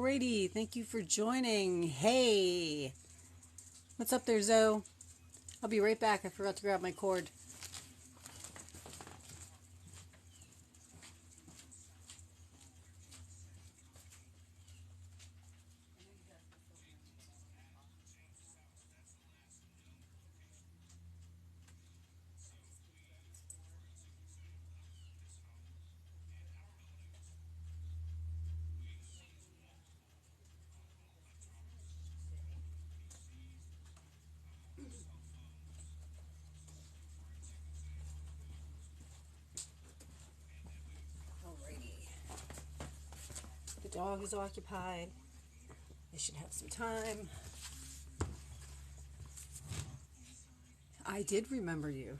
Alrighty, thank you for joining. Hey, what's up there, Zoe? I'll be right back. I forgot to grab my cord. Alrighty. The dog is occupied. I should have some time. I did remember you.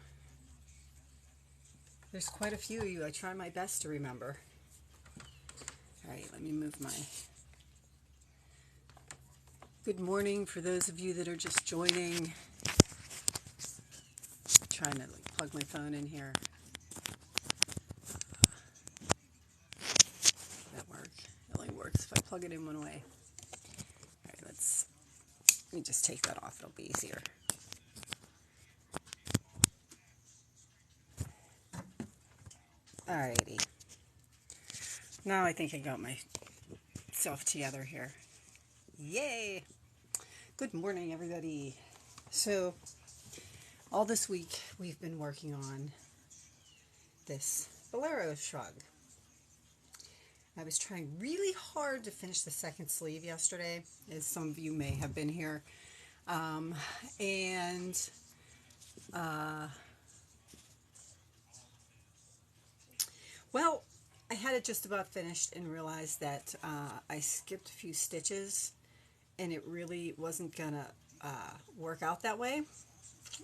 There's quite a few of you. I try my best to remember. Alright, let me move my... Good morning for those of you that are just joining. I'm trying to plug my phone in here. That work. It only works if I plug it in one way. Alright, let me just take that off. It'll be easier. Alrighty. Now I think I got myself together here. Yay! Good morning, everybody. So, all this week we've been working on this Bolero shrug. I was trying really hard to finish the second sleeve yesterday, as some of you may have been here. Well, I had it just about finished and realized that I skipped a few stitches and it really wasn't gonna work out that way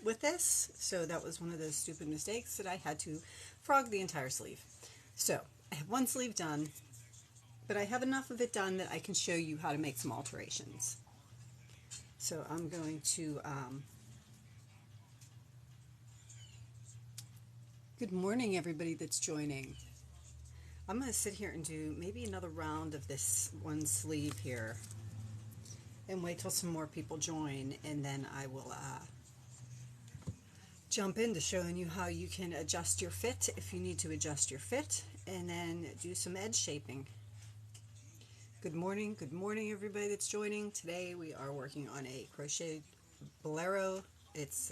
with this. So that was one of those stupid mistakes that I had to frog the entire sleeve. So I have one sleeve done, but I have enough of it done that I can show you how to make some alterations. So I'm going to... Good morning, everybody that's joining. I'm going to sit here and do maybe another round of this one sleeve here and wait till some more people join, and then I will jump into showing you how you can adjust your fit if you need to adjust your fit, and then do some edge shaping. Good morning everybody that's joining. Today we are working on a Crochet Bolero. It's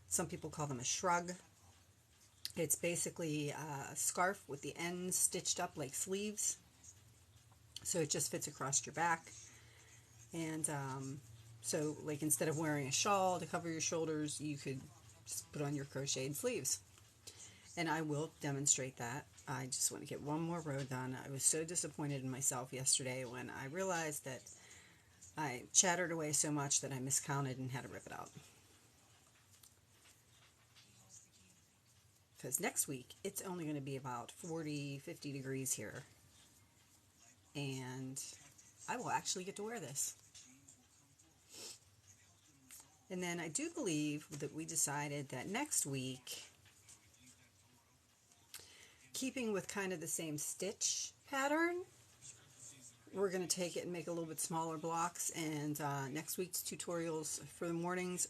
some people call them a shrug. It's basically a scarf with the ends stitched up like sleeves, so it just fits across your back. And so like instead of wearing a shawl to cover your shoulders, you could just put on your crocheted sleeves. And I will demonstrate that. I just want to get one more row done. I was so disappointed in myself yesterday when I realized that I chattered away so much that I miscounted and had to rip it out. Because next week it's only going to be about 40-50 degrees here, and I will actually get to wear this. And then I do believe that we decided that next week, keeping with kind of the same stitch pattern, we're going to take it and make a little bit smaller blocks, and next week's tutorials for the mornings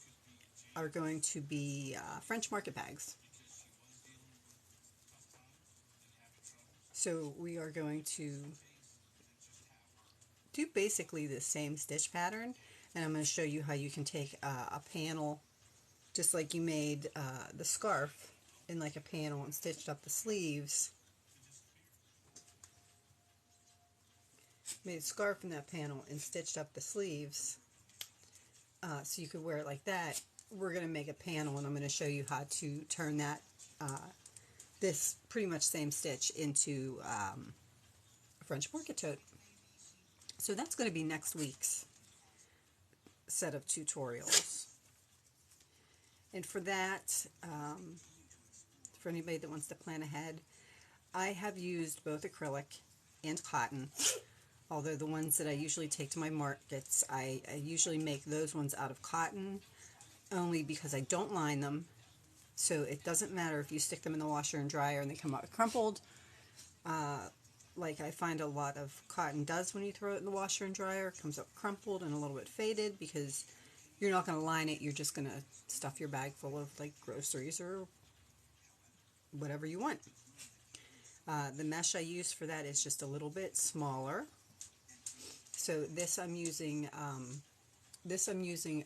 are going to be French market bags. So we are going to do basically the same stitch pattern, and I'm going to show you how you can take a panel, just like you made the scarf in like a panel and stitched up the sleeves. Made a scarf in that panel and stitched up the sleeves so you could wear it like that. We're going to make a panel, and I'm going to show you how to turn that this pretty much same stitch into a French market tote. So that's going to be next week's set of tutorials. And for that, for anybody that wants to plan ahead, I have used both acrylic and cotton. Although the ones that I usually take to my markets, I usually make those ones out of cotton, only because I don't line them. So it doesn't matter if you stick them in the washer and dryer and they come out crumpled. like I find a lot of cotton does when you throw it in the washer and dryer. It comes up crumpled and a little bit faded because you're not going to line it. You're just going to stuff your bag full of like groceries or whatever you want. The mesh I use for that is just a little bit smaller. So this I'm using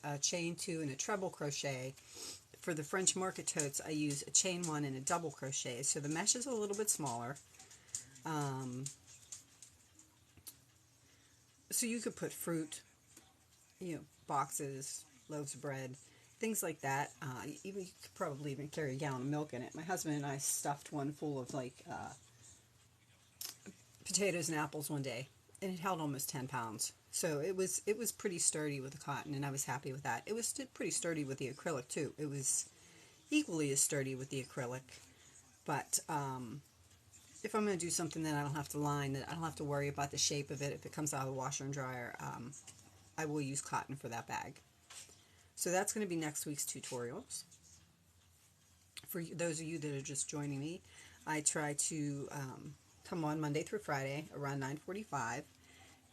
a chain 2 and a treble crochet. For the French market totes, I use a chain 1 and a double crochet. So the mesh is a little bit smaller. So you could put fruit, boxes, loaves of bread, things like that. You could probably even carry a gallon of milk in it. My husband and I stuffed one full of like potatoes and apples one day, and it held almost 10 pounds. So it was pretty sturdy with the cotton, and I was happy with that. It was pretty sturdy with the acrylic too. It was equally as sturdy with the acrylic, but if I'm going to do something that I don't have to line, that I don't have to worry about the shape of it if it comes out of the washer and dryer, I will use cotton for that bag. So that's going to be next week's tutorials. For those of you that are just joining me, I try to come on Monday through Friday around 9:45,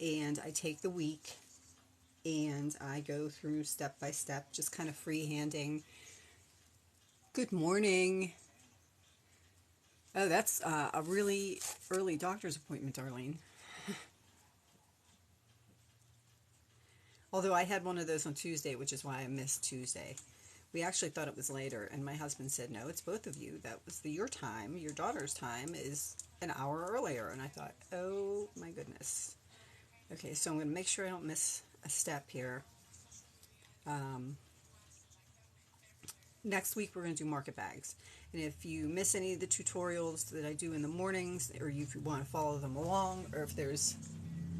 and I take the week and I go through step by step, just kind of freehanding. Good morning. Oh, that's a really early doctor's appointment, Darlene. Although I had one of those on Tuesday, which is why I missed Tuesday. We actually thought it was later, and my husband said, no, it's both of you. That was your time. Your daughter's time is an hour earlier. And I thought, oh my goodness. Okay, so I'm going to make sure I don't miss a step here. Next week we're going to do market bags. And if you miss any of the tutorials that I do in the mornings, or if you want to follow them along, or if there's...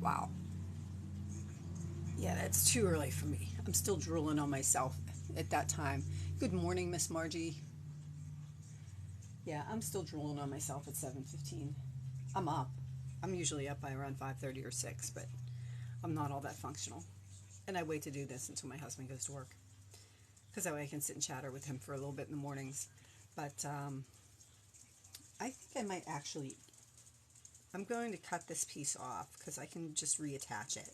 Wow. Yeah, that's too early for me. I'm still drooling on myself at that time. Good morning, Miss Margie. Yeah, I'm still drooling on myself at 7:15. I'm up. I'm usually up by around 5:30 or 6, but I'm not all that functional. And I wait to do this until my husband goes to work, because that way I can sit and chatter with him for a little bit in the mornings. But I think I might actually... I'm going to cut this piece off because I can just reattach it.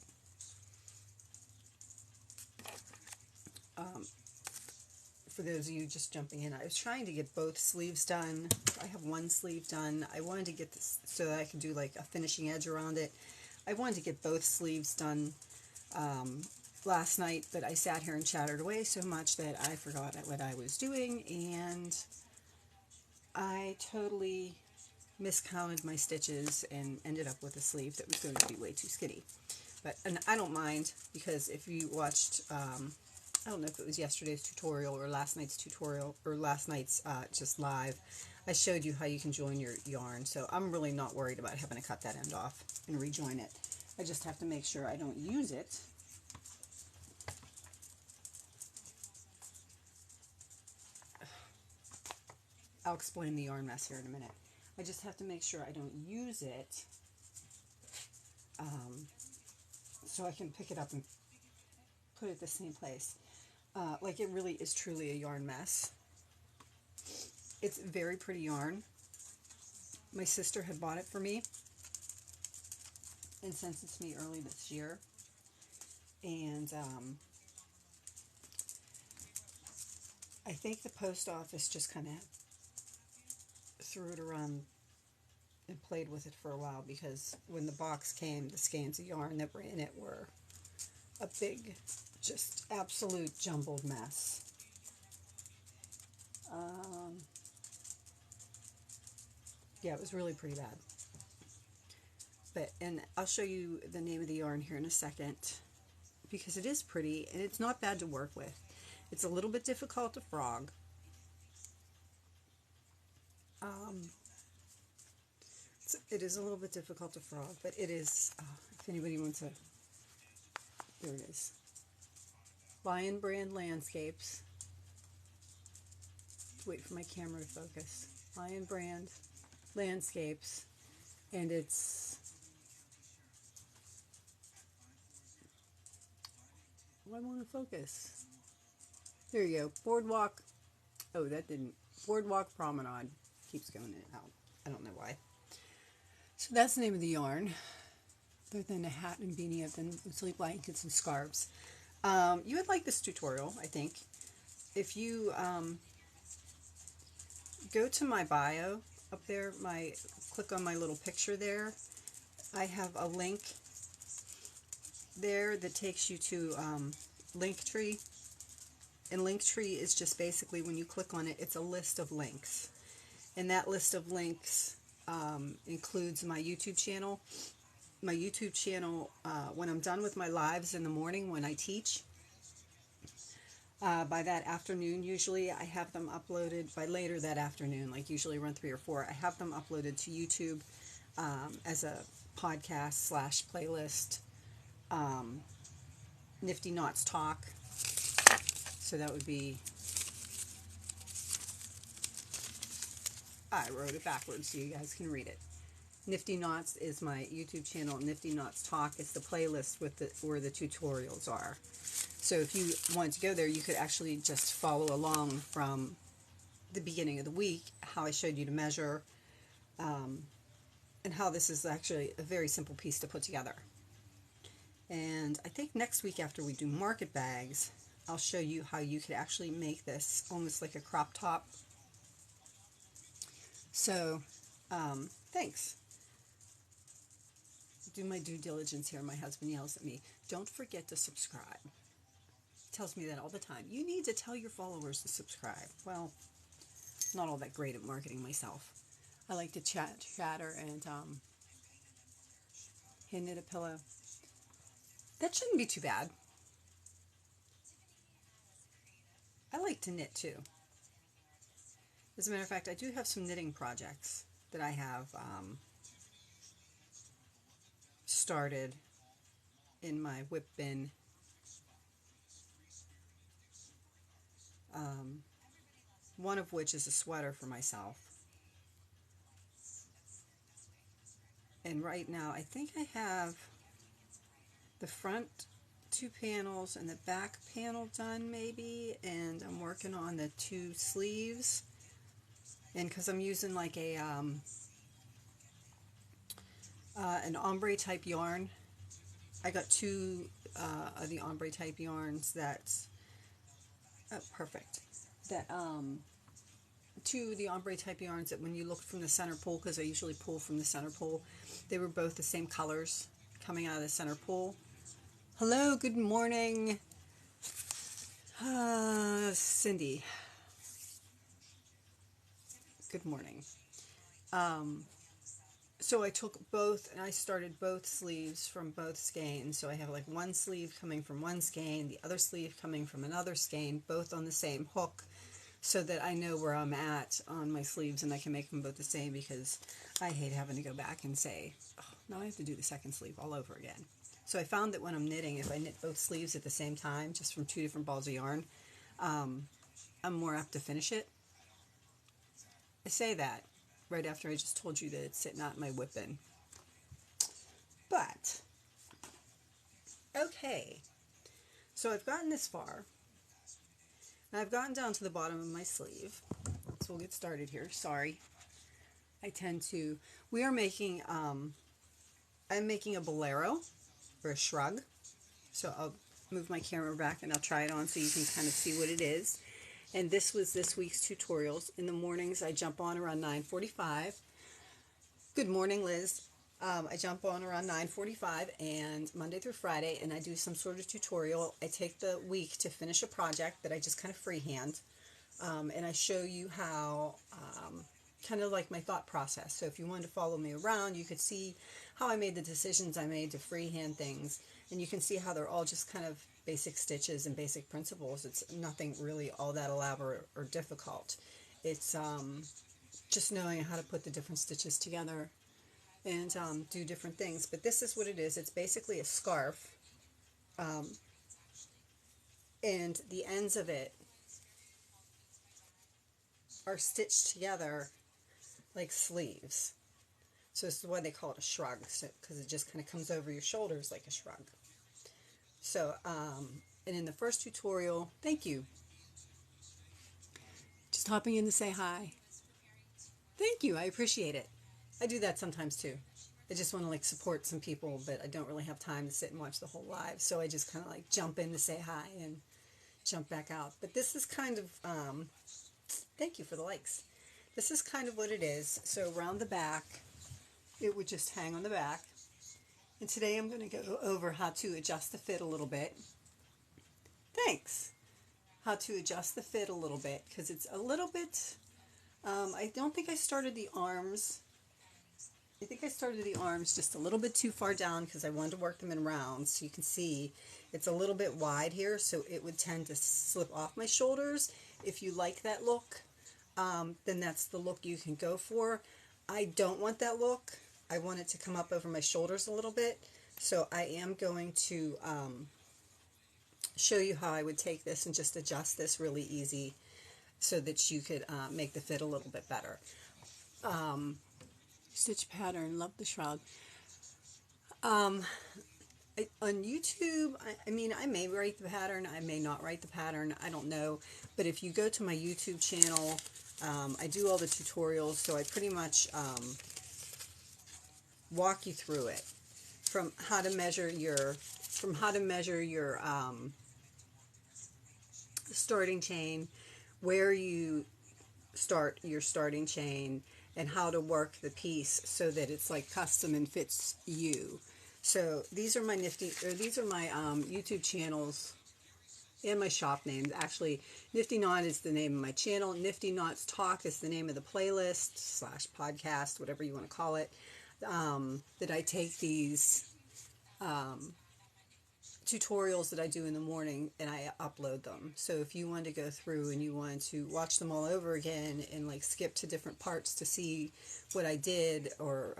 For those of you just jumping in, I was trying to get both sleeves done. I have one sleeve done. I wanted to get this so that I could do like a finishing edge around it. I wanted to get both sleeves done last night, but I sat here and chattered away so much that I forgot what I was doing, and I totally miscounted my stitches and ended up with a sleeve that was going to be way too skinny. And I don't mind, because if you watched... I don't know if it was yesterday's tutorial or last night's tutorial or last night's just live. I showed you how you can join your yarn, so I'm really not worried about having to cut that end off and rejoin it. I just have to make sure I don't use it. I'll explain the yarn mess here in a minute. I just have to make sure I don't use it so I can pick it up and put it the same place. Like, it really is truly a yarn mess. It's very pretty yarn. My sister had bought it for me and sent it to me early this year. And I think the post office just kind of threw it around and played with it for a while, because when the box came, the skeins of yarn that were in it were a big, just absolute jumbled mess. Yeah, it was really pretty bad. And I'll show you the name of the yarn here in a second, because it is pretty and it's not bad to work with. It's a little bit difficult to frog. It is a little bit difficult to frog, but it is, if anybody wants to, there it is. Lion Brand Landscapes. Wait for my camera to focus. Lion Brand Landscapes, and it's... I want to focus. There you go. Boardwalk. Oh, that didn't. Boardwalk Promenade keeps going in and out. I don't know why. So that's the name of the yarn. Other than a hat and beanie, I've done sleep blankets and scarves. You would like this tutorial, I think. If you go to my bio up there, click on my little picture there, I have a link there that takes you to Linktree. And Linktree is just basically, when you click on it, it's a list of links. And that list of links includes my YouTube channel. My YouTube channel, when I'm done with my lives in the morning when I teach, by that afternoon, usually I have them uploaded by later that afternoon, like usually around 3 or 4. I have them uploaded to YouTube as a podcast / playlist. niftyKnotz talk. So that would be, I wrote it backwards so you guys can read it. niftyKnotz is my YouTube channel. niftyKnotz talk is the playlist with where the tutorials are. So if you wanted to go there, you could actually just follow along from the beginning of the week, how I showed you to measure, and how this is actually a very simple piece to put together. And I think next week, after we do market bags, I'll show you how you could actually make this almost like a crop top. So, thanks. Do my due diligence here. My husband yells at me, don't forget to subscribe. He tells me that all the time. You need to tell your followers to subscribe. Well, not all that great at marketing myself. I like to chatter and knit a pillow. That shouldn't be too bad. I like to knit too. As a matter of fact, I do have some knitting projects that I have started in my whip bin. One of which is a sweater for myself. And right now, I think I have the front 2 panels and the back panel done maybe, and I'm working on the 2 sleeves. And because I'm using like a an ombre type yarn, I got 2 of the ombre type yarns that's perfect. That 2 of the ombre type yarns that when you look from the center pull, because I usually pull from the center pull, they were both the same colors coming out of the center pull. Hello, good morning, Cindy. Good morning. So I took both, and I started both sleeves from both skeins. So I have like one sleeve coming from one skein, the other sleeve coming from another skein, both on the same hook, so that I know where I'm at on my sleeves, and I can make them both the same, because I hate having to go back and say, oh, now I have to do the second sleeve all over again. So I found that when I'm knitting, if I knit both sleeves at the same time, just from 2 different balls of yarn, I'm more apt to finish it. I say that right after I just told you that it's sitting out in my whip bin. But, okay, so I've gotten this far, and I've gotten down to the bottom of my sleeve, so we'll get started here. Sorry, we are making, I'm making a bolero, or a shrug, so I'll move my camera back and I'll try it on so you can kind of see what it is. And this was this week's tutorials. In the mornings, I jump on around 9:45. Good morning, Liz. I jump on around 9:45 and Monday through Friday, and I do some sort of tutorial. I take the week to finish a project that I just kind of freehand, and I show you how, kind of like my thought process. So if you wanted to follow me around, you could see how I made the decisions I made to freehand things, and you can see how they're all just kind of basic stitches and basic principles. It's nothing really all that elaborate or difficult. It's just knowing how to put the different stitches together and do different things. But this is what it is. It's basically a scarf, and the ends of it are stitched together like sleeves. So this is why they call it a shrug, because it just kind of comes over your shoulders like a shrug. So, and in the first tutorial, thank you. Just hopping in to say hi. Thank you, I appreciate it. I do that sometimes too. I just want to like support some people, but I don't really have time to sit and watch the whole live. So I just kind of like jump in to say hi and jump back out. But this is kind of, thank you for the likes. This is kind of what it is. So around the back, it would just hang on the back. And today I'm going to go over how to adjust the fit a little bit. Thanks. How to adjust the fit a little bit, because it's a little bit, I don't think I started the arms. I think I started the arms just a little bit too far down because I wanted to work them in rounds. So you can see it's a little bit wide here, so it would tend to slip off my shoulders. If you like that look, then that's the look you can go for. I don't want that look. I want it to come up over my shoulders a little bit. So I am going to show you how I would take this and just adjust this really easy so that you could make the fit a little bit better. Stitch pattern, love the Shrug. On YouTube, I mean, I may write the pattern, I may not write the pattern, I don't know. But if you go to my YouTube channel, I do all the tutorials, so I pretty much walk you through it. From how to measure your, starting chain, where you start your starting chain, and how to work the piece so that it's like custom and fits you. So these are my YouTube channels and my shop names. Actually, niftyKnotz is the name of my channel. niftyKnotz Talk is the name of the playlist / podcast, whatever you want to call it. That I take these tutorials that I do in the morning and I upload them. So if you want to go through and you want to watch them all over again and like skip to different parts to see what I did, or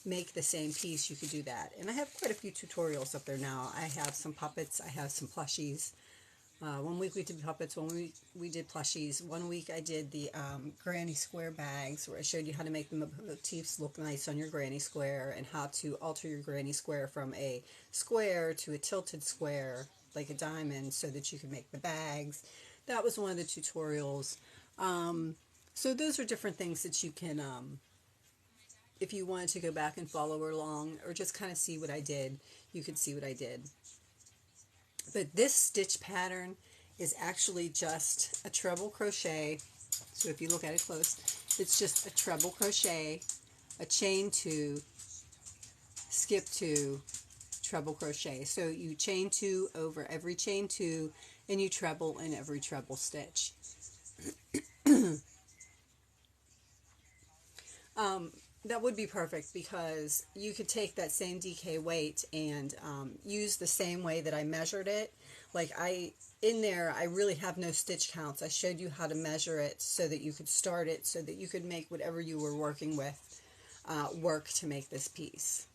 make the same piece, you could do that. And I have quite a few tutorials up there now. I have some puppets, I have some plushies. One week we did puppets, one week we did plushies. One week I did the granny square bags, where I showed you how to make the motifs look nice on your granny square, and how to alter your granny square from a square to a tilted square, like a diamond, so that you can make the bags. That was one of the tutorials. So those are different things that you can, if you wanted to go back and follow along, or just kind of see what I did, you could see what I did. But this stitch pattern is actually just a treble crochet. So if you look at it close, it's just a treble crochet, a chain 2, skip 2, treble crochet. So you chain 2 over every chain 2, and you treble in every treble stitch. That would be perfect, because you could take that same DK weight and use the same way that I measured it. Like in there, I really have no stitch counts. I showed you how to measure it so that you could start it, so that you could make whatever you were working with work to make this piece.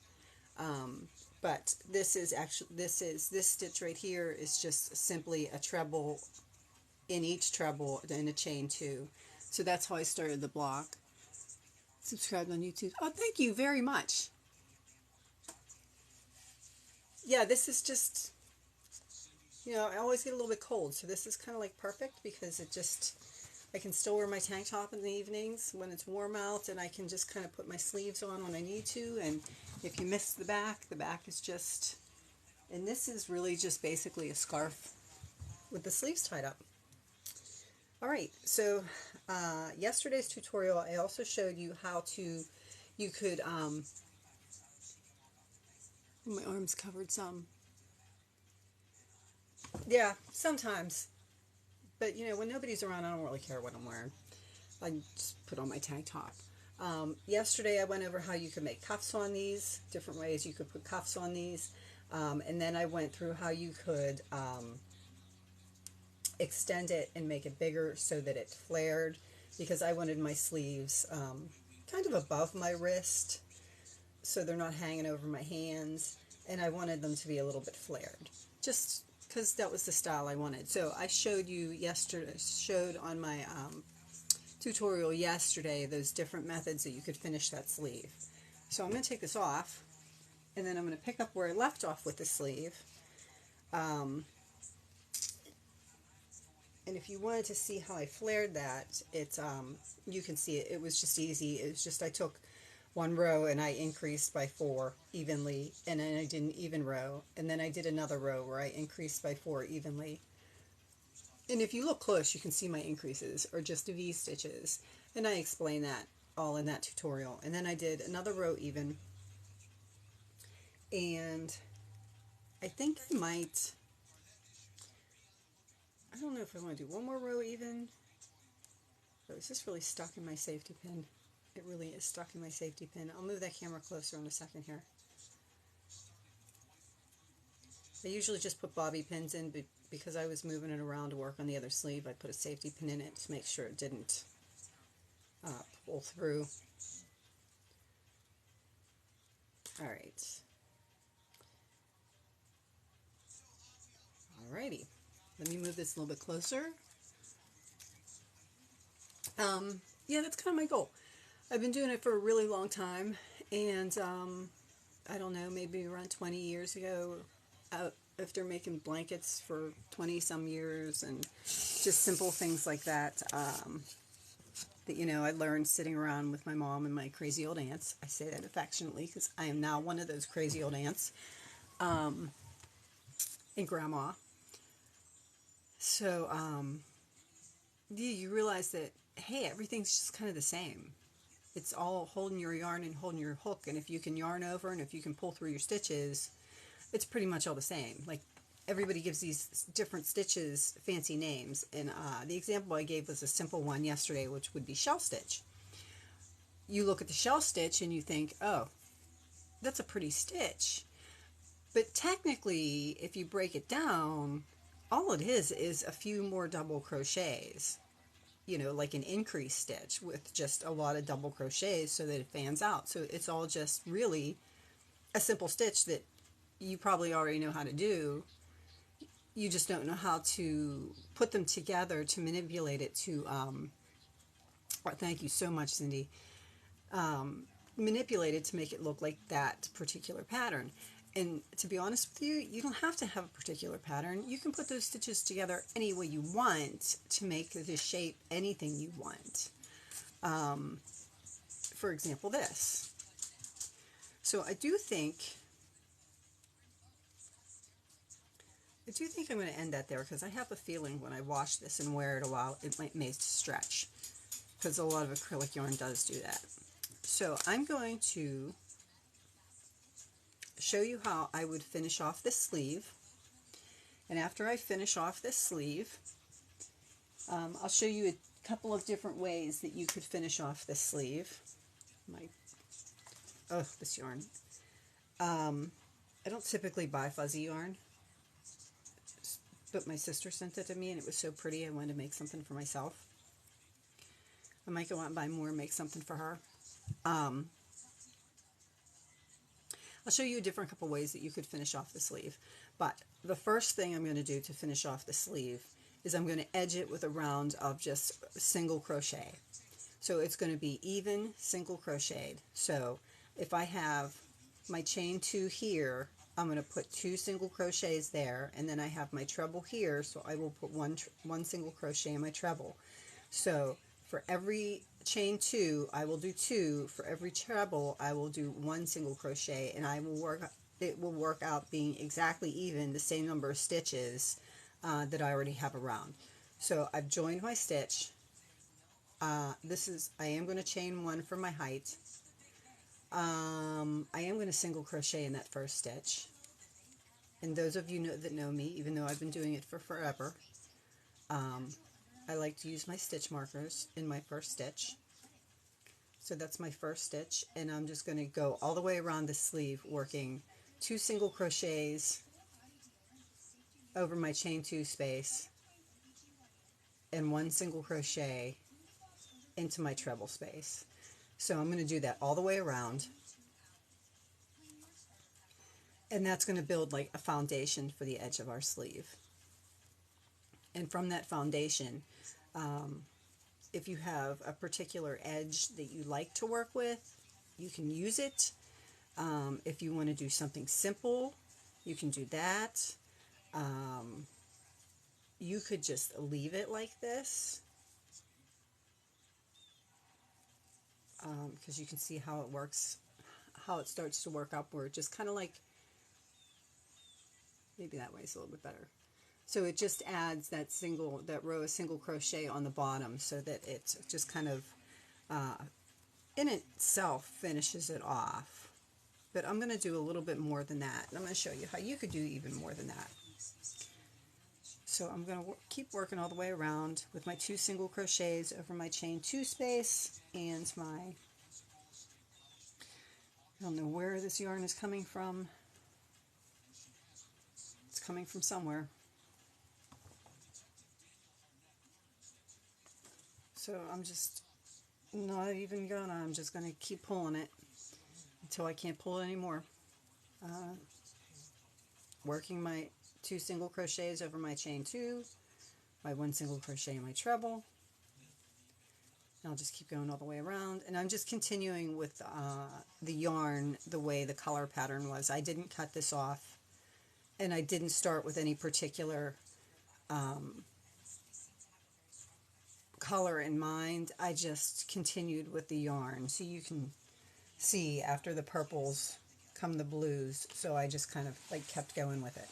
But this is actually, this stitch right here is just simply a treble in each treble in a chain 2. So that's how I started the block. Subscribed on YouTube. Oh, thank you very much. Yeah, this is just, you know, I always get a little bit cold, so this is kind of like perfect, because it just, I can still wear my tank top in the evenings when it's warm out, and I can just kind of put my sleeves on when I need to. And if you miss the back is just, and this is really just basically a scarf with the sleeves tied up. Alright, so yesterday's tutorial, I also showed you how to, you could, my arm's covered some. Yeah, sometimes. But, you know, when nobody's around, I don't really care what I'm wearing. I just put on my tank top. Yesterday I went over how you could make cuffs on these, different ways you could put cuffs on these. And then I went through how you could extend it and make it bigger so that it flared, because I wanted my sleeves kind of above my wrist so they're not hanging over my hands, and I wanted them to be a little bit flared, just because that was the style I wanted. So I showed you yesterday, showed on my tutorial yesterday, those different methods that you could finish that sleeve. So I'm going to take this off, and then I'm going to pick up where I left off with the sleeve. And if you wanted to see how I flared that, it's you can see it. It was just easy. It was just, I took one row and I increased by 4 evenly, and then I did an even row, and then I did another row where I increased by 4 evenly. And if you look close, you can see my increases are just V stitches, and I explain that all in that tutorial. And then I did another row even, and I think I don't know if I want to do one more row even. Oh, is this really stuck in my safety pin? It really is stuck in my safety pin. I'll move that camera closer in a second here. I usually just put bobby pins in, but because I was moving it around to work on the other sleeve, I put a safety pin in it to make sure it didn't pull through. Alright. Alrighty. Let me move this a little bit closer. Yeah, that's kind of my goal. I've been doing it for a really long time, and I don't know, maybe around 20 years ago, after making blankets for 20 some years and just simple things like that, that, you know, I learned sitting around with my mom and my crazy old aunts. I say that affectionately because I am now one of those crazy old aunts, and grandma. So, yeah, you realize that, hey, everything's just kind of the same. It's all holding your yarn and holding your hook, and if you can yarn over and if you can pull through your stitches, it's pretty much all the same. Like, everybody gives these different stitches fancy names, and the example I gave was a simple one yesterday, which would be shell stitch. You look at the shell stitch and you think, oh, that's a pretty stitch. But technically, if you break it down, all it is a few more double crochets. You know, like an increase stitch with just a lot of double crochets so that it fans out. So it's all just really a simple stitch that you probably already know how to do. You just don't know how to put them together to manipulate it to, thank you so much, Cindy, manipulate it to make it look like that particular pattern. And to be honest with you, you don't have to have a particular pattern. You can put those stitches together any way you want to make the shape anything you want. For example, this. So I do think I'm going to end that there because I have a feeling when I wash this and wear it a while, it may stretch, because a lot of acrylic yarn does do that. So I'm going to show you how I would finish off this sleeve. And after I finish off this sleeve, I'll show you a couple of different ways that you could finish off this sleeve. This yarn. I don't typically buy fuzzy yarn, but my sister sent it to me and it was so pretty I wanted to make something for myself. I might go out and buy more and make something for her. I'll show you a different couple ways that you could finish off the sleeve. But the first thing I'm going to do to finish off the sleeve is I'm going to edge it with a round of just single crochet. So it's going to be even single crocheted. So if I have my chain 2 here, I'm going to put 2 single crochets there, and then I have my treble here, so I will put one single crochet in my treble. So for every chain 2, I will do 2. For every treble, I will do 1 single crochet, and it will work out being exactly even the same number of stitches that I already have around. So I've joined my stitch. I am going to chain 1 for my height. I am going to single crochet in that first stitch. And those of you that know me, even though I've been doing it for forever, I like to use my stitch markers in my first stitch. So that's my first stitch, and I'm just going to go all the way around the sleeve, working 2 single crochets over my chain 2 space and 1 single crochet into my treble space. So I'm going to do that all the way around, and that's going to build like a foundation for the edge of our sleeve. And from that foundation, if you have a particular edge that you like to work with, you can use it. If you want to do something simple, you can do that. You could just leave it like this. because you can see how it works, how it starts to work upward, just kind of like, maybe that way is a little bit better. So it just adds that row of single crochet on the bottom, so that it just kind of in itself finishes it off. But I'm going to do a little bit more than that, and I'm going to show you how you could do even more than that. So I'm going to keep working all the way around with my 2 single crochets over my chain 2 space and my, I don't know where this yarn is coming from. It's coming from somewhere. So I'm just not even gonna, I'm just going to keep pulling it until I can't pull it anymore. Working my 2 single crochets over my chain 2, my 1 single crochet in my treble. And I'll just keep going all the way around, and I'm just continuing with the yarn the way the color pattern was. I didn't cut this off, and I didn't start with any particular color in mind. I just continued with the yarn, so you can see after the purples come the blues, so I just kind of like kept going with it.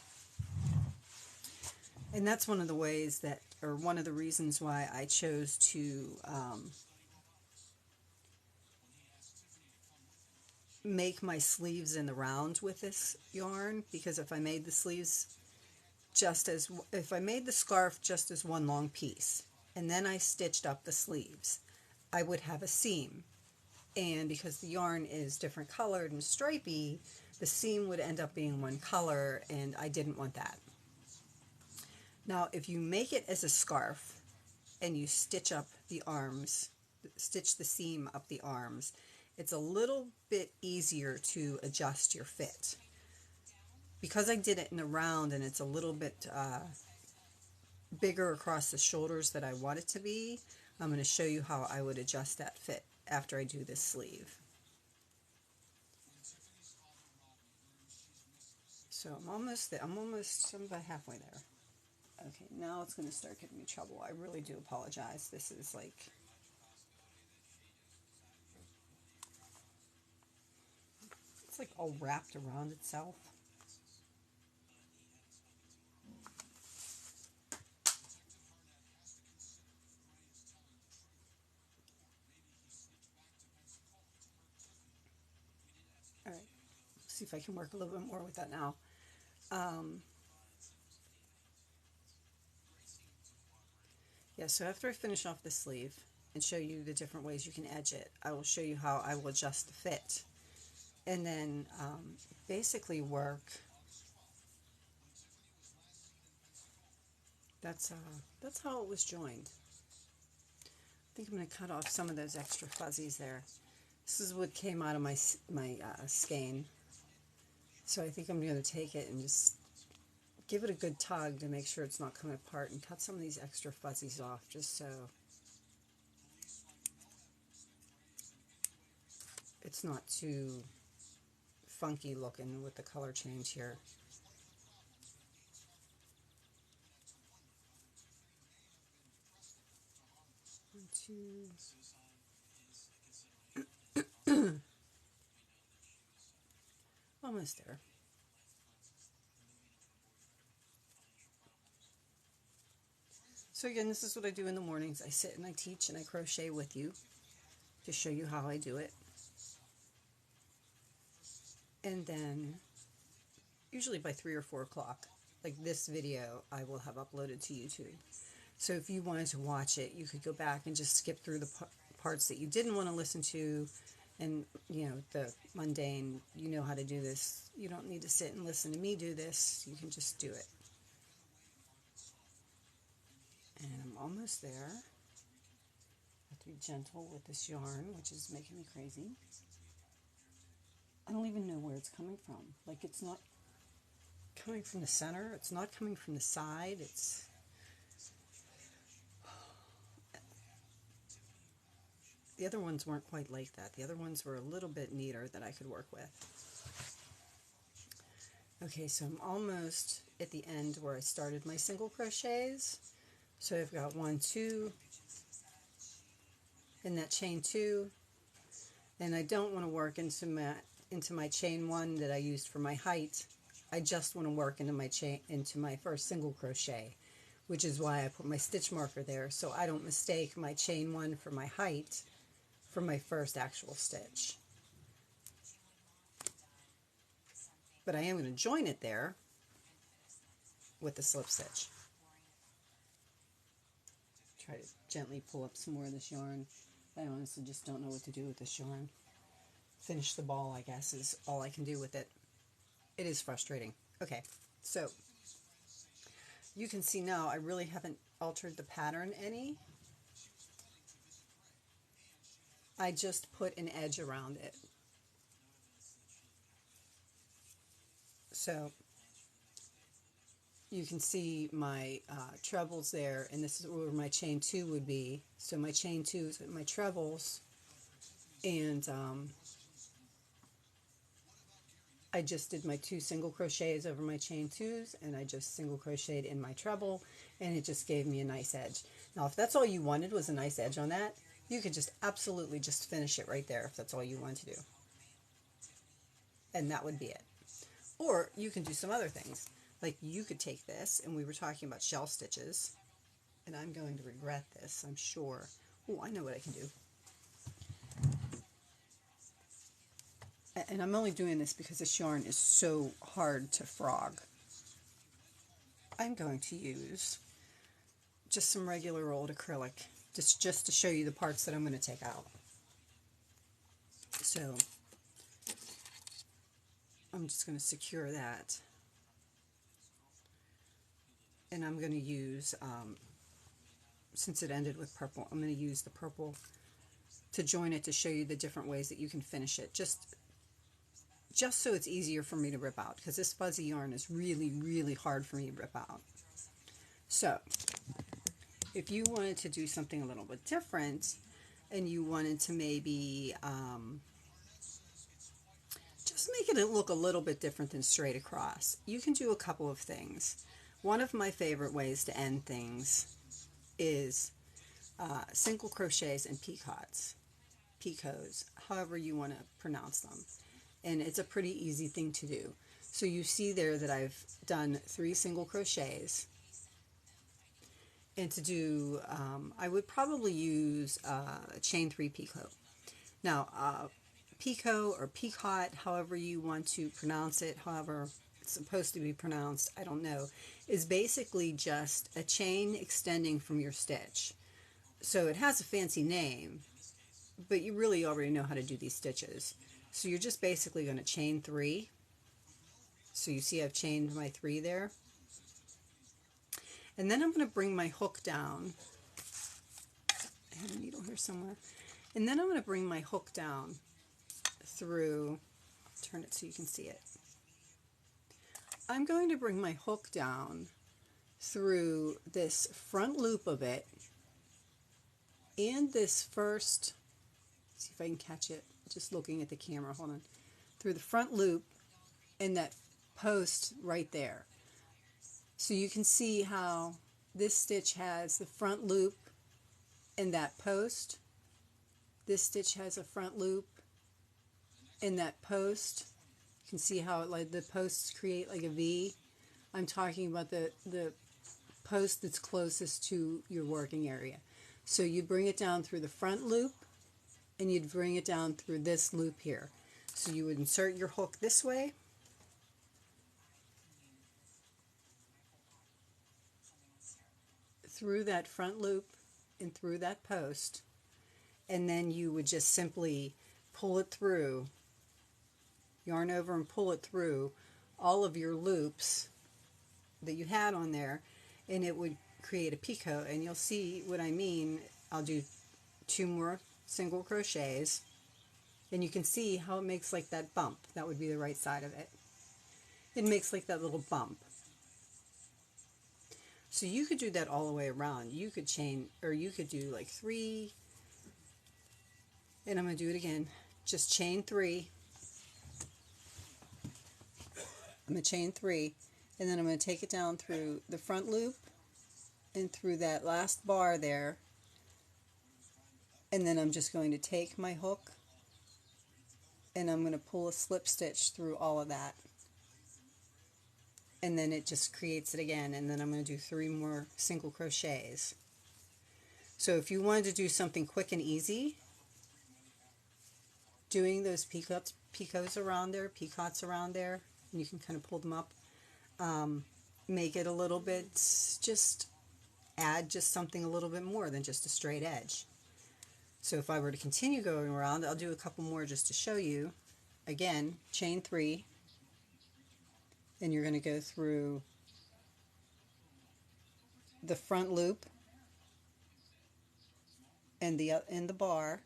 And that's one of the ways that, or one of the reasons why I chose to make my sleeves in the round with this yarn, because if I made the sleeves if I made the scarf just as one long piece and then I stitched up the sleeves, I would have a seam. And because the yarn is different colored and stripy, the seam would end up being one color, and I didn't want that. Now, if you make it as a scarf and you stitch up the arms, stitch the seam up the arms, it's a little bit easier to adjust your fit. Because I did it in a round and it's a little bit bigger across the shoulders than I want it to be, I'm going to show you how I would adjust that fit after I do this sleeve. So I'm about halfway there. Okay, now it's going to start giving me trouble. I really do apologize. This is like, it's like all wrapped around itself. All right, see if I can work a little bit more with that now. Yeah, so after I finish off the sleeve and show you the different ways you can edge it, I will show you how I will adjust the fit. And then basically work. That's how it was joined. I think I'm going to cut off some of those extra fuzzies there. This is what came out of my skein. So I think I'm going to take it and just give it a good tug to make sure it's not coming apart, and cut some of these extra fuzzies off just so it's not too funky looking with the color change here. One, two. Almost there. So again, this is what I do in the mornings. I sit and I teach and I crochet with you to show you how I do it. And then usually by 3 or 4 o'clock, like this video, I will have uploaded to YouTube. So if you wanted to watch it, you could go back and just skip through the parts that you didn't want to listen to, and you know, the mundane, you know how to do this. You don't need to sit and listen to me do this. You can just do it. And I'm almost there. I have to be gentle with this yarn, which is making me crazy. I don't even know where it's coming from. Like, it's not coming from the center. It's not coming from the side. It's... The other ones weren't quite like that. The other ones were a little bit neater that I could work with. Okay, so I'm almost at the end where I started my single crochets. So I've got 1, 2, in that chain 2, and I don't want to work into my chain 1 that I used for my height. I just want to work into my first single crochet, which is why I put my stitch marker there, so I don't mistake my chain 1 for my height for my first actual stitch. But I am going to join it there with the slip stitch. Try to gently pull up some more of this yarn. I honestly just don't know what to do with this yarn. Finish the ball, I guess, is all I can do with it. It is frustrating. Okay, so you can see now I really haven't altered the pattern any. I just put an edge around it. So you can see my trebles there, and this is where my chain 2 would be. So my chain 2 is my trebles, and I just did my 2 single crochets over my chain 2s, and I just single crocheted in my treble, and it just gave me a nice edge. Now if that's all you wanted was a nice edge on that, you could just absolutely just finish it right there if that's all you want to do. And that would be it. Or you can do some other things. Like you could take this, and we were talking about shell stitches, and I'm going to regret this, I'm sure. Oh, I know what I can do. And I'm only doing this because this yarn is so hard to frog. I'm going to use just some regular old acrylic, just to show you the parts that I'm going to take out. So I'm just going to secure that. And I'm going to use, since it ended with purple, I'm going to use the purple to join it to show you the different ways that you can finish it. Just so it's easier for me to rip out, because this fuzzy yarn is really, really hard for me to rip out. So if you wanted to do something a little bit different, and you wanted to maybe just make it look a little bit different than straight across, you can do a couple of things. One of my favorite ways to end things is single crochets and picots, however you want to pronounce them. And it's a pretty easy thing to do. So you see there that I've done 3 single crochets. And to do, I would probably use a chain 3 picot. Now, picot or picot, however you want to pronounce it, however it's supposed to be pronounced, I don't know, is basically just a chain extending from your stitch. So it has a fancy name, but you really already know how to do these stitches. So you're just basically going to chain 3. So you see I've chained my 3 there. And then I'm going to bring my hook down. I have a needle here somewhere. And then I'm going to bring my hook down through, I'll turn it so you can see it. I'm going to bring my hook down through this front loop of it and this first, see if I can catch it, just looking at the camera, hold on, through the front loop and that post right there. So you can see how this stitch has the front loop and that post. This stitch has a front loop and that post. You can see how like the posts create like a V. I'm talking about the post that's closest to your working area. So you bring it down through the front loop, and you'd bring it down through this loop here. So you would insert your hook this way, through that front loop and through that post, and then you would just simply pull it through, yarn over and pull it through all of your loops that you had on there, and it would create a picot. And you'll see what I mean. I'll do 2 more single crochets, and you can see how it makes like that bump. That would be the right side of it. It makes like that little bump. So you could do that all the way around. You could chain, or you could do like 3, and I'm going to do it again. Just chain 3. I'm going to chain 3, and then I'm going to take it down through the front loop and through that last bar there, and then I'm just going to take my hook and I'm going to pull a slip stitch through all of that, and then it just creates it again, and then I'm going to do 3 more single crochets. So if you wanted to do something quick and easy, doing those picots around there, and you can kind of pull them up, make it a little bit, just add just something a little bit more than just a straight edge. So if I were to continue going around, I'll do a couple more just to show you. Again, chain 3, and you're going to go through the front loop and the bar,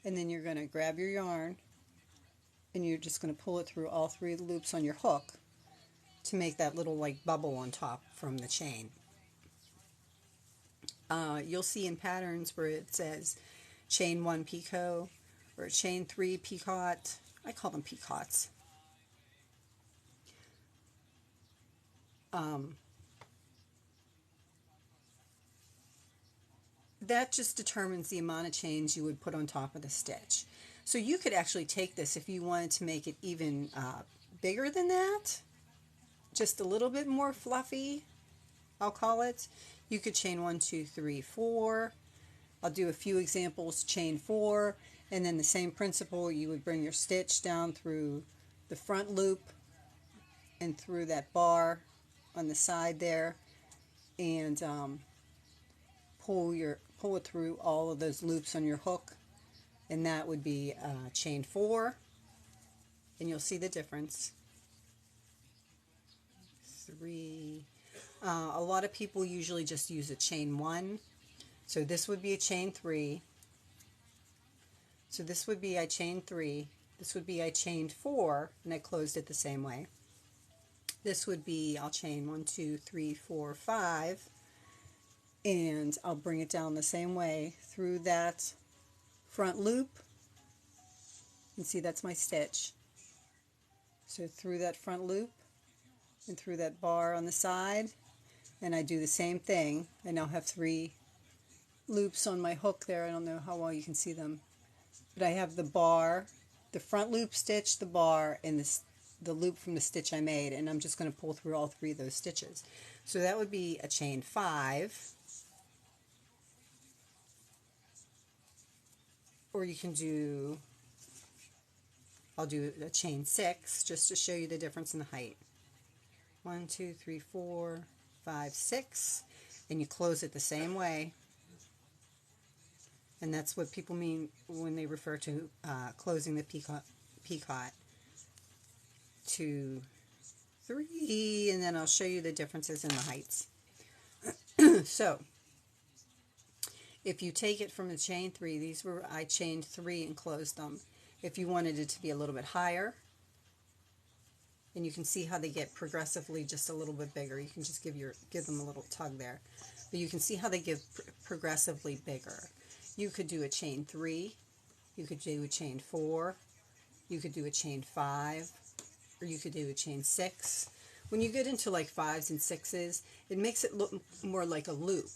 and then you're going to grab your yarn and you're just going to pull it through all 3 of the loops on your hook to make that little like bubble on top from the chain. You'll see in patterns where it says chain 1 picot or chain 3 picot. I call them picots. That just determines the amount of chains you would put on top of the stitch. So you could actually take this if you wanted to make it even bigger than that, just a little bit more fluffy, I'll call it. You could chain 1, 2, 3, 4. I'll do a few examples, chain 4, and then the same principle, you would bring your stitch down through the front loop and through that bar on the side there, and pull it through all of those loops on your hook, and that would be chain 4, and you'll see the difference. 3. A lot of people usually just use a chain 1, so this would be a chain 3. So this would be I chained 3. This would be I chained 4, and I closed it the same way. This would be I'll chain 1, 2, 3, 4, 5, and I'll bring it down the same way through that front loop. And see, that's my stitch. So through that front loop and through that bar on the side, and I do the same thing. I now have 3 loops on my hook there. I don't know how well you can see them, but I have the bar, the front loop stitch, the bar, and the loop from the stitch I made, and I'm just going to pull through all 3 of those stitches. So that would be a chain 5, or you can do, I'll do a chain 6 just to show you the difference in the height. 1, 2, 3, 4, 5, 6, and you close it the same way. And that's what people mean when they refer to closing the picot. 2, 3, and then I'll show you the differences in the heights. So if you take it from the chain 3, these were I chained 3 and closed them. If you wanted it to be a little bit higher, and you can see how they get progressively just a little bit bigger. You can just give them a little tug there, but you can see how they get progressively bigger. You could do a chain 3, you could do a chain 4, you could do a chain 5, or you could do a chain 6. When you get into like 5s and 6s, it makes it look more like a loop.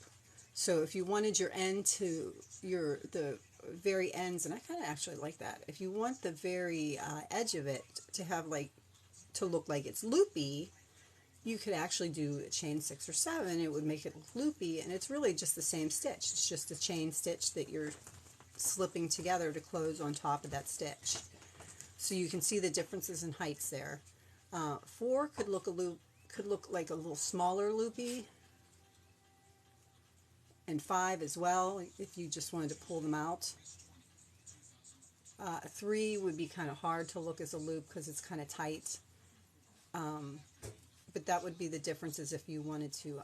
So if you wanted your end to the very ends, and I kind of actually like that. If you want the very edge of it to have to look like it's loopy, you could actually do a chain 6 or 7. It would make it look loopy, and it's really just the same stitch. It's just a chain stitch that you're slipping together to close on top of that stitch. So you can see the differences in heights there. 4 could look like a little smaller loopy, and 5 as well if you just wanted to pull them out. 3 would be kind of hard to look as a loop because it's kind of tight. But that would be the differences if you wanted to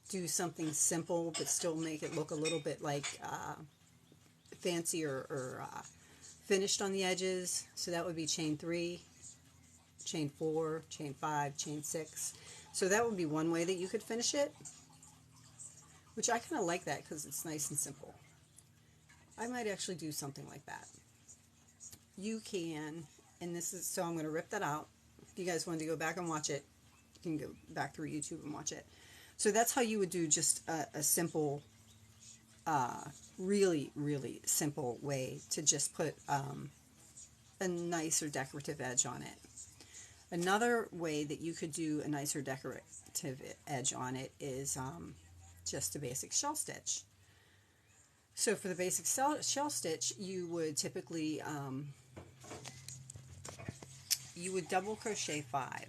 do something simple but still make it look a little bit like fancy or finished on the edges. So that would be chain 3, chain 4, chain 5, chain 6. So that would be one way that you could finish it, which I kind of like that because it's nice and simple. I might actually do something like that. You can, and this is, so I'm going to rip that out. If you guys wanted to go back and watch it, you can go back through YouTube and watch it. So that's how you would do just a simple, really, really simple way to just put a nicer decorative edge on it. Another way that you could do a nicer decorative edge on it is just a basic shell stitch. So for the basic shell stitch, you would typically you would double crochet 5,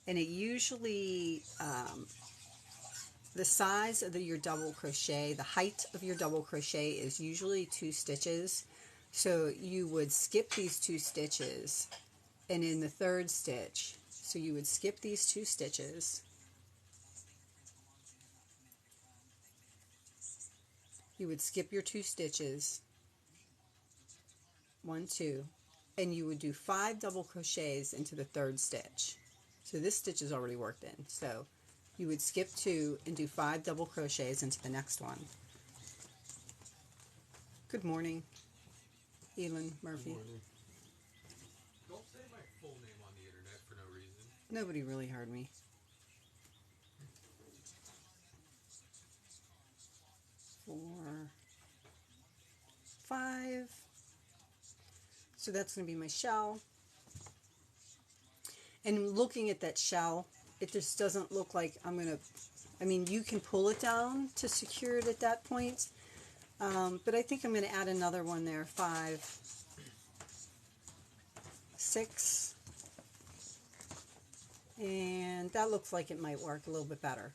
and it usually the size of your double crochet, the height of your double crochet is usually 2 stitches. So you would skip these 2 stitches, and in the 3rd stitch, so you would skip these 2 stitches, you would skip your 2 stitches, 1, 2, and you would do 5 double crochets into the 3rd stitch. So this stitch is already worked in, so you would skip 2 and do 5 double crochets into the next one. Good morning, Elin Murphy. Good morning. Don't say my full name on the internet for no reason. Nobody really heard me. 4, 5. So that's going to be my shell. And looking at that shell, it just doesn't look like I'm going to, I mean, you can pull it down to secure it at that point. But I think I'm going to add another one there, 5, 6. And that looks like it might work a little bit better.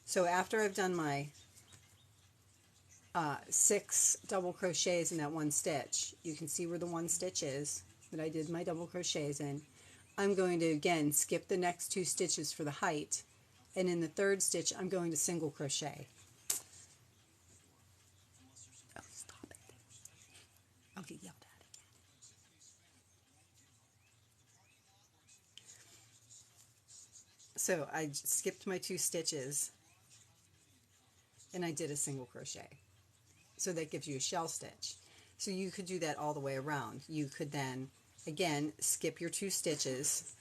So after I've done my 6 double crochets in that 1 stitch, you can see where the 1 stitch is that I did my double crochets in. I'm going to again skip the next 2 stitches for the height, and in the 3rd stitch I'm going to single crochet. Oh, stop it. I'll get yelled at again. So I skipped my 2 stitches and I did a single crochet. So that gives you a shell stitch. So you could do that all the way around. You could then again skip your 2 stitches.